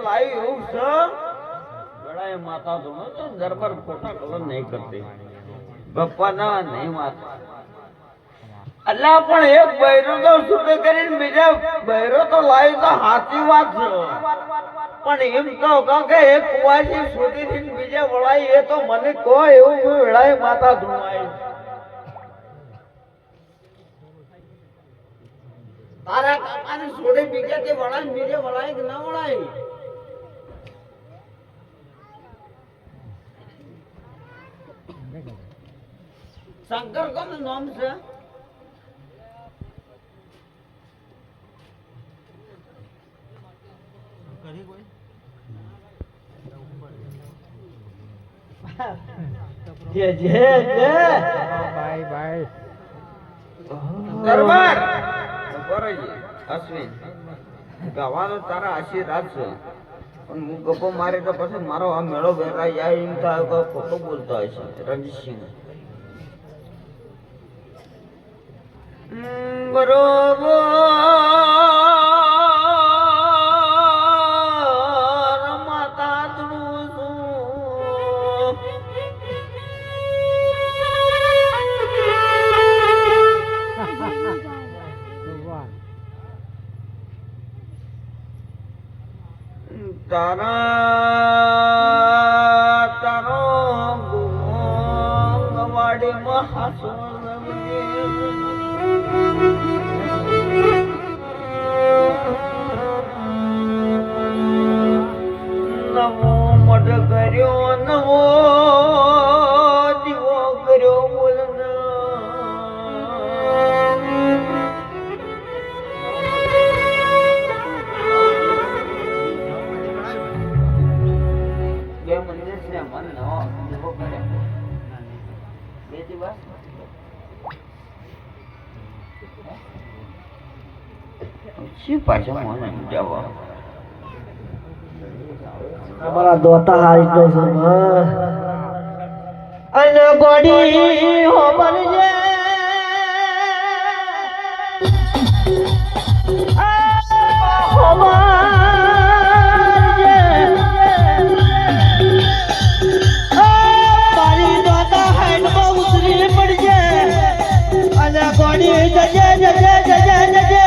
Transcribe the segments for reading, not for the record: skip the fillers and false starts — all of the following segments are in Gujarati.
લાવી એવું છે ગળાએ માતા તો દરબાર ખોટા કલર નહીં કરતી ગપ્પા ના નહીં માતા અલ્લાહ પણ એક બૈરો તો છૂટે કરીને બીજા બૈરો તો લાવી તો સાચી વાત છે પણ એમ કહો કે એક કુવાસી છૂટી થી બીજા વળાય એ તો મને કહો એવું હું વેળાએ માતા ધુમાઈ તારા કાકાને છોડે બીજા તે વળાય બીજે વળાય કે ના વળાય શંકર કોનું નામ છે જે જે જે ભાઈ ભાઈ દરબાર બરોજી અશ્વિન ગાવાનો તારા આશીર્વાદ છે પણ હું ગપ્પો મારે તો પછી મારો આ મેળો બેરાઈ જાય એમ થાય કે ખોટો બોલતો હશે રણજીતસિંહ બરોબર માતા તારો ગવાડી મહાસો નવો મઢ કર્યો નવો દીવો કર્યો બોલના બે મંદિર છે મન નવો દીવો કરે બે દિવસ શી પાછા મને જવા અમારા દોતા હારી નો છે અને ગોડી હોબરજે મારી દોતા હાઈટ માં ઉતરી પડજે અને ગોડી જજે જજે જજે જજે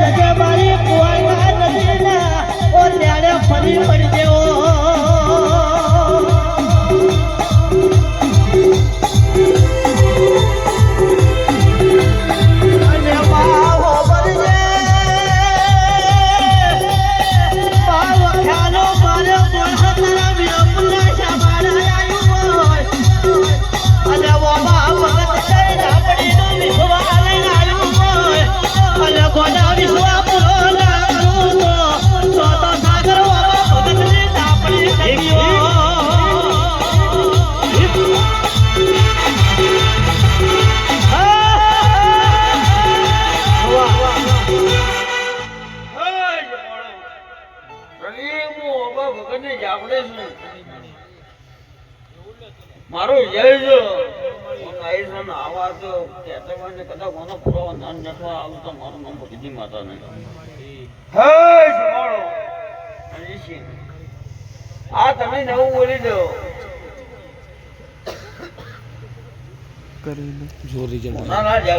જજે મારી કુવાઈ ના નદી ના ઓ ન્યાડે ફરી પડજે ઓ અને બાવો પડજે બાવો ખ્યાલો મારે બોલતા વિરમના શાબાના આવ્યું અને બાબા ભગત જઈ આપણી નો વિશ્વા લઈને આવ્યું અને ગોડા વિશ્વા પૂરો ના કરું તો સાગર બાબા ભગત ને આપણી દેવીઓ મારો જય જો આવા તો કદાચ કોનો પૂરો નામ નઠવા આવું તો મારું નામ ભગતી માતા ને આ તમે નવું બોલી દો જોરી ઝઘડા